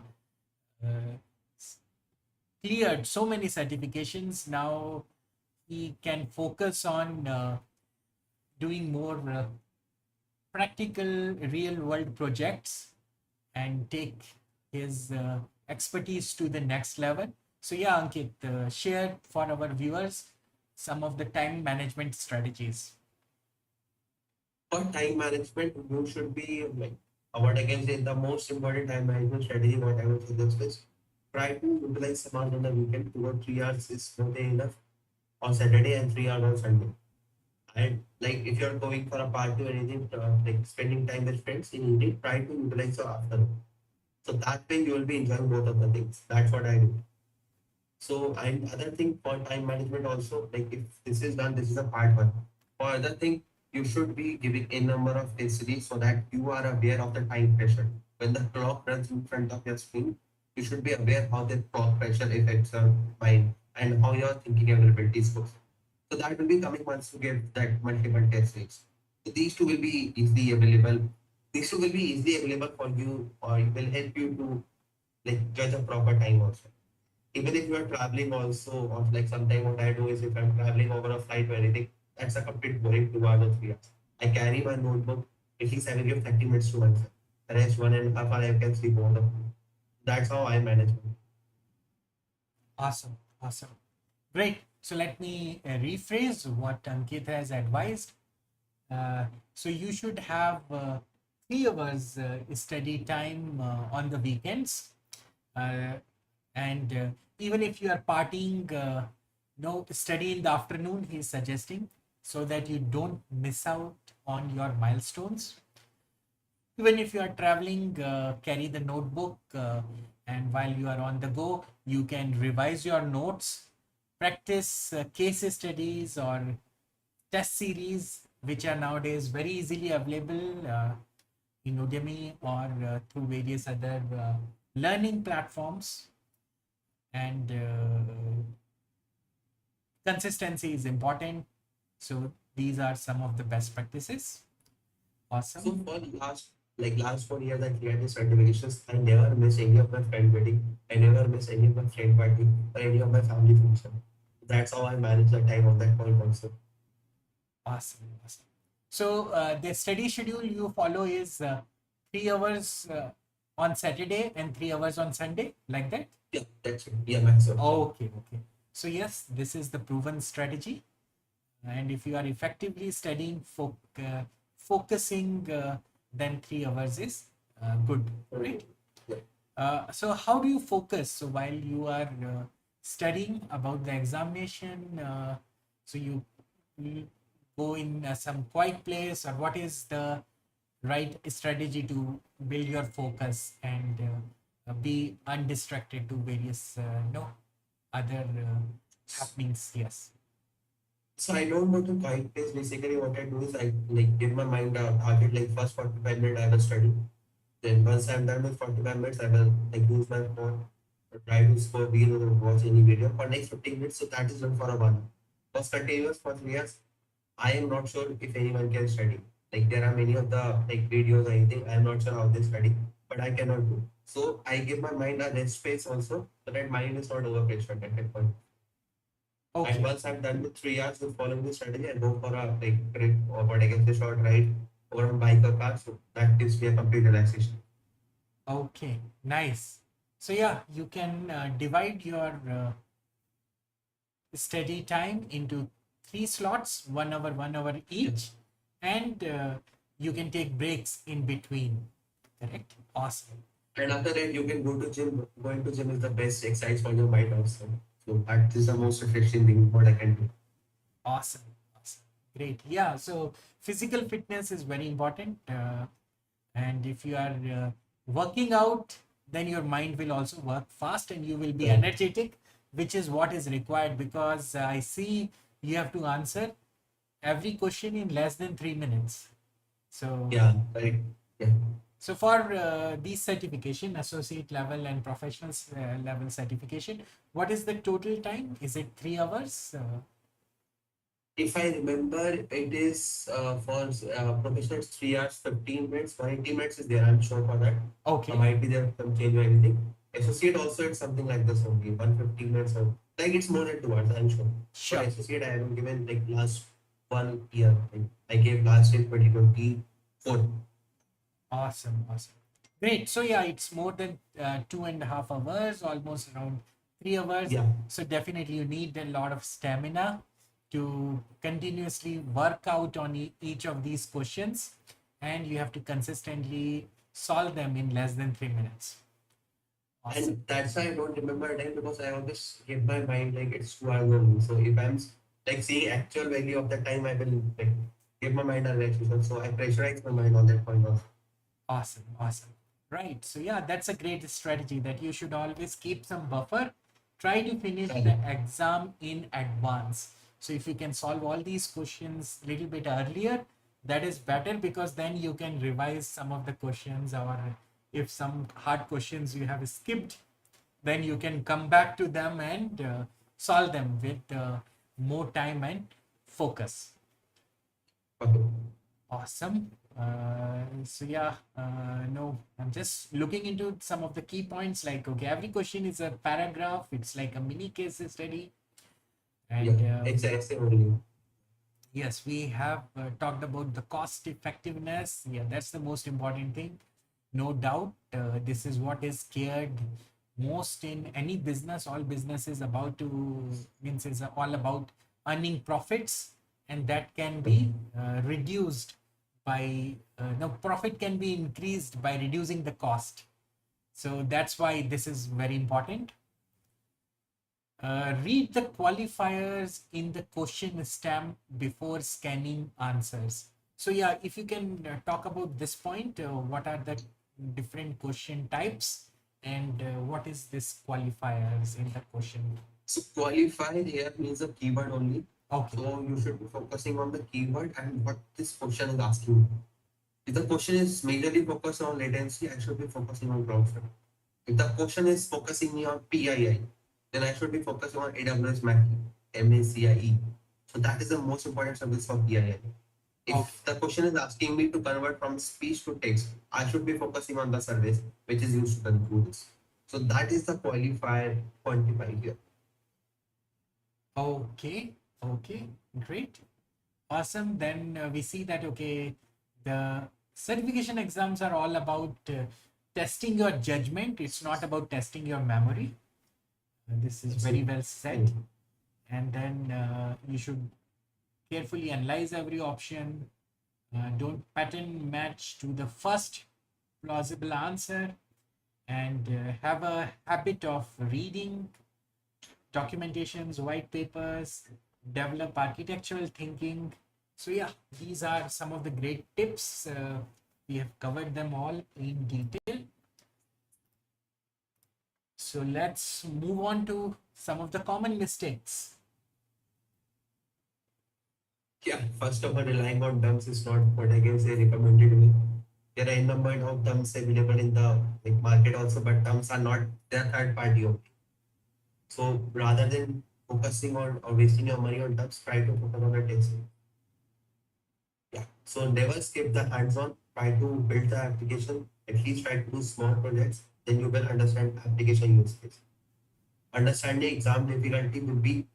cleared so many certifications. Now he can focus on doing more practical real world projects and take his expertise to the next level. So yeah, Ankit, share for our viewers some of the time management strategies. For time management, you should be like, what I can say, the most important time management strategy, what I would suggest is try to utilize some hours on the weekend. 2 or 3 hours is more than enough on Saturday and 3 hours on Sunday. And like if you're going for a party or anything, like spending time with friends in evening, try to utilize your afternoon. So that way you will be enjoying both of the things. That's what I do. So, and other thing for time management also, like if this is done, this is a part one. For other thing, you should be giving a number of history so that you are aware of the time pressure. When the clock runs in front of your screen, you should be aware how the clock pressure affects your mind and how your thinking availability goes. So that will be coming once you give that multiple test rates. So these two will be easily available. These two will be easily available for you, or it will help you to like judge a proper time also. Even if you are traveling also, or like sometimes what I do is, if I'm traveling over a flight or anything, that's a complete boring 2 hours or 3 hours. I carry my notebook, at least I will give 30 minutes to myself. The rest 1.5 hours I can sleep over the phone. That's how I manage it. Awesome. Awesome. Great. So let me rephrase what Ankit has advised. So you should have 3 hours study time on the weekends, uh, and even if you are partying, no study in the afternoon. He's suggesting, so that you don't miss out on your milestones. Even if you are traveling, carry the notebook, and while you are on the go, you can revise your notes, practice case studies or test series, which are nowadays very easily available in Udemy or through various other learning platforms, and consistency is important. So these are some of the best practices. So Awesome. for last 4 years I cleared the certifications. I never miss any of my friend wedding. I never miss any of my friend party or any of my family function. That's how I manage the time on that point also. Awesome. Awesome. So the study schedule you follow is 3 hours on Saturday and 3 hours on Sunday, like that? Yeah, that's it. Yeah, maximum. Okay, okay. So yes, this is the proven strategy. And if you are effectively studying, focusing, then 3 hours is good, right? Yeah. So how do you focus? So while you are studying about the examination, so you go in some quiet place, or what is the right strategy to build your focus and be undistracted to various other happenings? Yes. So I don't go to quiet place. Basically, what I do is I give my mind a target. Like first 45 minutes I will study. Then once I'm done with 45 minutes, I will use my phone, or try to score reel or watch any video for next 15 minutes. So that is done for a 1 hour. First continuous for 3 years. I am not sure if anyone can study. Like there are many of the videos or anything. I am not sure how they study, but I cannot do. So I give my mind a rest space also, so that mind is not overpressured at that point. And Okay. once I'm done with 3 hours with following the strategy, I go for a trip, or what I can say short ride, or on bike or car. So that gives me a complete relaxation. Okay. Nice. So yeah, you can divide your study time into 3 slots, 1 hour, 1 hour each, and you can take breaks in between. Correct? Awesome. And after that, you can go to gym. Going to gym is the best exercise for your mind also. So that is the most refreshing thing what I can do. Awesome. Awesome. Great. Yeah. So physical fitness is very important. And if you are working out, then your mind will also work fast and you will be Right. energetic, which is what is required, because I see you have to answer every question in less than 3 minutes. So Yeah, right. Yeah. so for these certification, associate level and professional level certification, what is the total time? Is it 3 hours? If I remember, it is for professionals 3 hours, 15 minutes, 180 minutes is there. I'm sure for that. Okay. Might be there some change or anything. Associate also it's something like this only, 150 minutes or like it's more than 2 hours, I'm sure. Sure. For associate, I haven't given last 1 year. I gave last in 2024. Awesome, awesome. Great. So yeah, it's more than 2.5 hours, almost around 3 hours. Yeah. So definitely you need a lot of stamina to continuously work out on each of these questions, and you have to consistently solve them in less than 3 minutes. Awesome. And that's why I don't remember time, because I always give my mind it's 2 hours only. So if I'm seeing actual value of the time, I will give my mind a relaxation. So I pressurize my mind on that point of. Awesome, awesome. Right. So yeah, that's a great strategy, that you should always keep some buffer. Try to finish the exam in advance. So if you can solve all these questions a little bit earlier, that is better, because then you can revise some of the questions, or if some hard questions you have skipped, then you can come back to them and solve them with more time and focus. Okay. Awesome. So yeah, no, I'm just looking into some of the key points. Like, okay, every question is a paragraph. It's like a mini case study. And Yeah, it's only. yes, we have talked about the cost effectiveness. Yeah, that's the most important thing. No doubt, this is what is scared most in any business. All business is about to means is all about earning profits, and that can be reduced by no, profit can be increased by reducing the cost. So that's why this is very important. Read the qualifiers in the question stamp before scanning answers. So yeah, if you can talk about this point, what are the different question types, and what is this qualifiers in the question? So qualified here means a keyword only. Okay. So you should be focusing on the keyword and what this question is asking. If the question is majorly focused on latency, I should be focusing on browser. If the question is focusing me on PII, then I should be focusing on AWS MACIE. So that is the most important service for PII. If the question is asking me to convert from speech to text, I should be focusing on the service which is used to conclude this. So that is the qualifier quantified here. Okay, okay, great. Awesome. Then we see that, okay, the certification exams are all about testing your judgment. It's not about testing your memory. This is very well said. And then you should carefully analyze every option. Don't pattern match to the first plausible answer, and have a habit of reading documentations, white papers, develop architectural thinking. So yeah, these are some of the great tips. We have covered them all in detail. So let's move on to some of the common mistakes. Yeah, first of all, relying on dumps is not what I can say recommended way. There are a number of dumps available in the market also, but dumps are not, they're third party only. So rather than focusing on or wasting your money on dumps, try to focus on the testing. Yeah. So never skip the hands-on. Try to build the application. At least try to do small projects. Then you will understand application use case. Understanding exam difficulty will be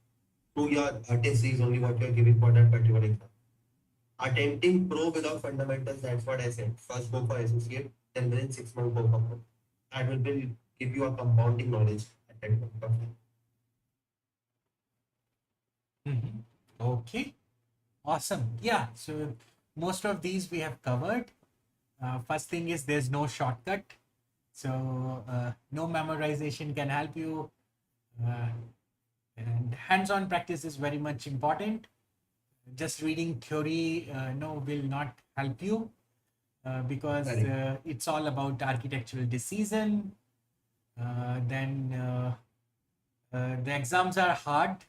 through your test series only what you are giving for that particular exam. Attempting pro without fundamentals, that's what I said. First go for associate, then within 6 months go for pro. That will give you a compounding knowledge at that point of time. Okay, awesome. Yeah, so most of these we have covered. First thing is there's no shortcut. So no memorization can help you. And hands-on practice is very much important. Just reading theory will not help you because it's all about architectural decision. Then the exams are hard,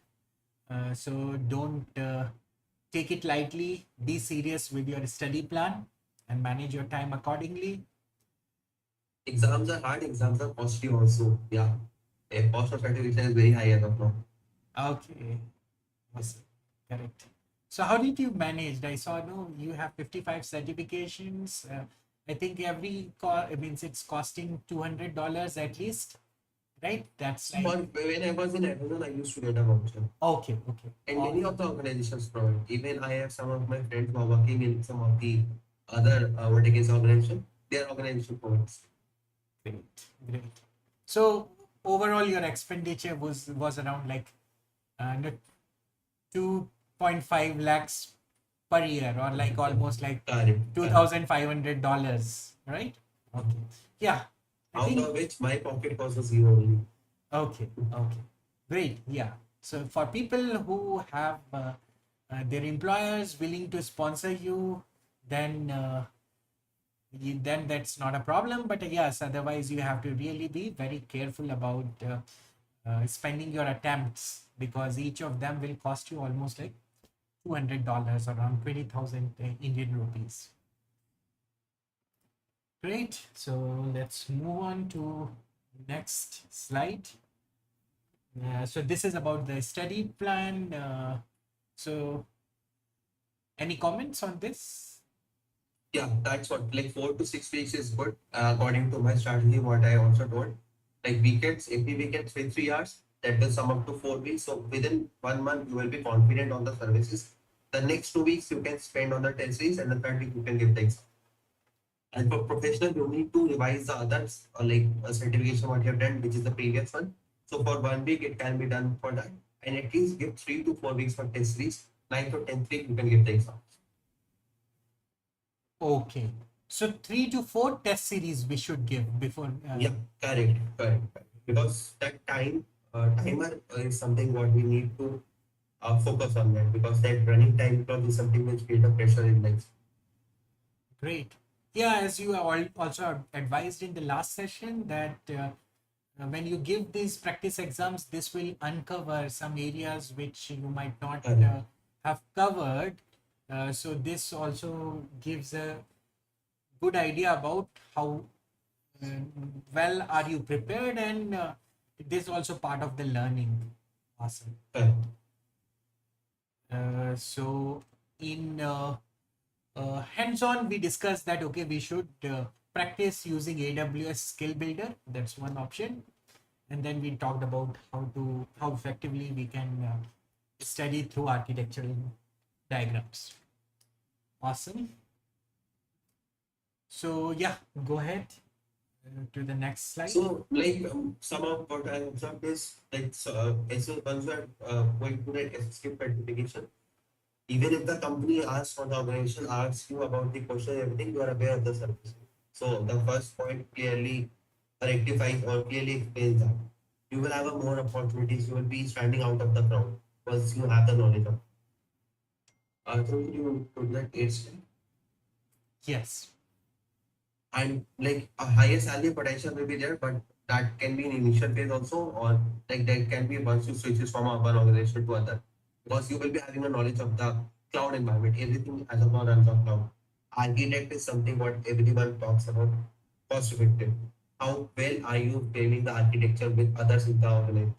so don't take it lightly. Be serious with your study plan and manage your time accordingly. Exams are hard, exams are costly also. Yeah. A cost of certification is very high as of now. Okay. Yes, correct. So how did you manage? I saw you have 55 certifications. I think it's costing $200 at least, right? That's like When I was in Amazon, I used to get a voucher. okay. And many of the organizations provide. Even I have some of my friends who are working in some of the other organization. Their organization provides. Great. So overall, your expenditure was around like 2.5 lakhs per year, or like almost like $2,500, right? Okay. Yeah. Out of which my pocket cost was zero only. Okay. Great. Yeah. So for people who have their employers willing to sponsor you, then that's not a problem. But yes, otherwise you have to really be very careful about spending your attempts, because each of them will cost you almost like $200, around 20,000 Indian rupees. Great. So let's move on to next slide. So this is about the study plan. So any comments on this? Yeah, that's what, like 4 to 6 weeks is good. According to my strategy, what I also told, like weekends, every weekend, 3 hours, that will sum up to 4 weeks. So within 1 month, you will be confident on the services. The next 2 weeks, you can spend on the test series, and the third week, you can give the exam. And for professional, you need to revise the others, like a certification what you have done, which is the previous one. So for 1 week, it can be done for that. And at least give 3 to 4 weeks for test series. 9th or 10th week, you can give the exam. Okay. So 3 to 4 test series we should give before. Yeah, correct. Because that timer is something what we need to focus on that, because that running time clock is something which creates a pressure in life. Great. Yeah, as you also advised in the last session that when you give these practice exams, this will uncover some areas which you might not have covered. So this also gives a good idea about how well, are you prepared? And this is also part of the learning. Awesome. Correct. So in hands-on, we discussed that okay, we should practice using AWS Skill Builder. That's one option. And then we talked about how effectively we can study through architectural diagrams. Awesome. So yeah, go ahead to the next slide. So, like some of what I observed is like as a once you are going to get SSQ certification, even if the company asks or the organization asks you about the question, everything you are aware of the service. So the first point clearly rectifies or clearly explains that you will have a more opportunities. You will be standing out of the crowd once you have the knowledge of. So you put that eight. Yes. And like a higher salary potential will be there, but that can be in initial phase also, or like that can be once you switches from one organization to other, because you will be having a knowledge of the cloud environment. Everything as of now runs on cloud. Architect is something what everyone talks about. Cost effective. How well are you framing the architecture with others in the organization?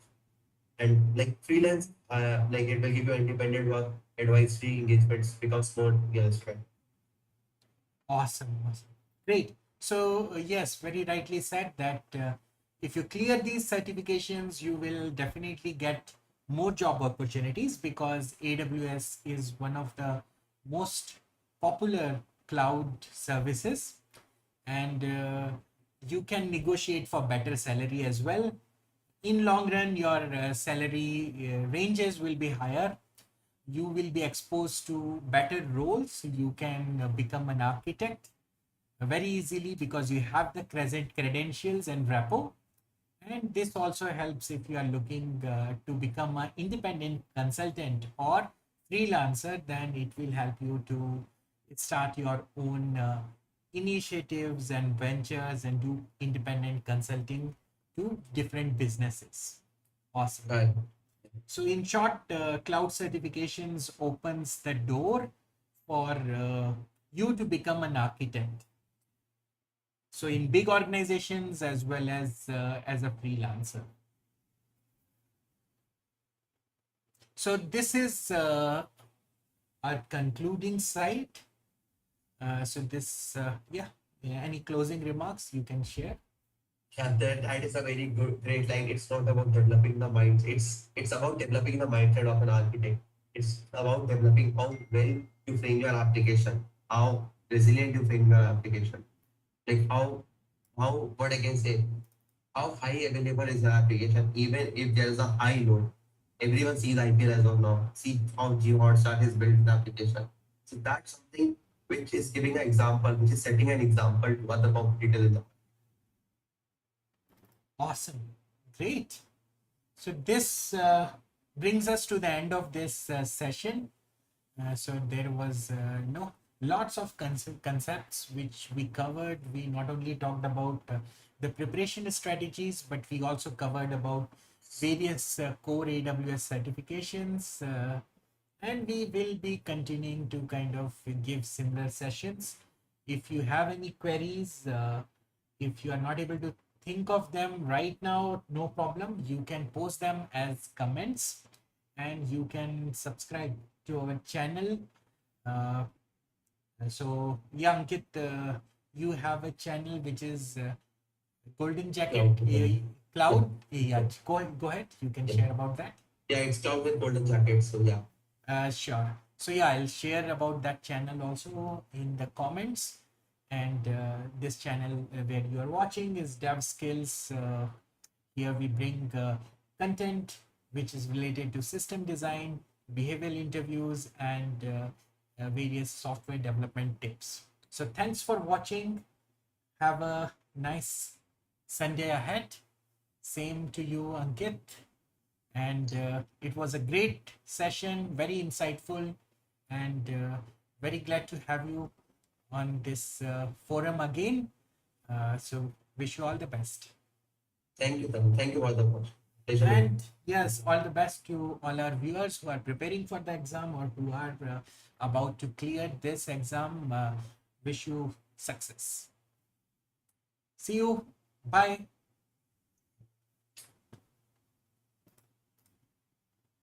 And like freelance, like it will give you independent work, advisory engagements becomes more realistic. Awesome. Awesome. Great. So, yes, very rightly said that if you clear these certifications, you will definitely get more job opportunities because AWS is one of the most popular cloud services, and you can negotiate for better salary as well. In long run, your salary ranges will be higher. You will be exposed to better roles. You can become an architect very easily because you have the present credentials and rapport. And this also helps if you are looking to become an independent consultant or freelancer, then it will help you to start your own initiatives and ventures and do independent consulting to different businesses. Awesome. Right. So in short, cloud certifications opens the door for you to become an architect. So in big organizations as well as a freelancer. So this is our concluding slide. So this, yeah, any closing remarks you can share? Yeah, that is a very good great line. It's not about developing the minds. It's about developing the mindset of an architect. It's about developing how well you frame your application, how resilient you frame your application, like how what I can say, how high available is the application, even if there is a high load. Everyone sees IPL as of now. See how Hotstar has built the application. So that's something which is giving an example, which is setting an example to other competitors in the. Awesome. Great. So this brings us to the end of this session. So there was lots of concepts which we covered. We not only talked about the preparation strategies, but we also covered about various core AWS certifications. And we will be continuing to kind of give similar sessions. If you have any queries, if you are not able to think of them right now, no problem. You can post them as comments and you can subscribe to our channel. Uh, so, yeah, Ankit, you have a channel which is Golden Jacket Cloud. Yeah, go ahead. You can share about that. Yeah, it's down with Golden Jacket. So yeah. Sure. So yeah, I'll share about that channel also in the comments. And this channel where you are watching is Dev Skills. Here we bring content which is related to system design, behavioral interviews, and various software development tips. So thanks for watching. Have a nice Sunday ahead. Same to you, Ankit. And it was a great session, very insightful, and very glad to have you on this forum again. So wish you all the best. Thank you, Tarun. Thank you for the question. And yes, all the best to all our viewers who are preparing for the exam or who are about to clear this exam. Wish you success. See you Bye.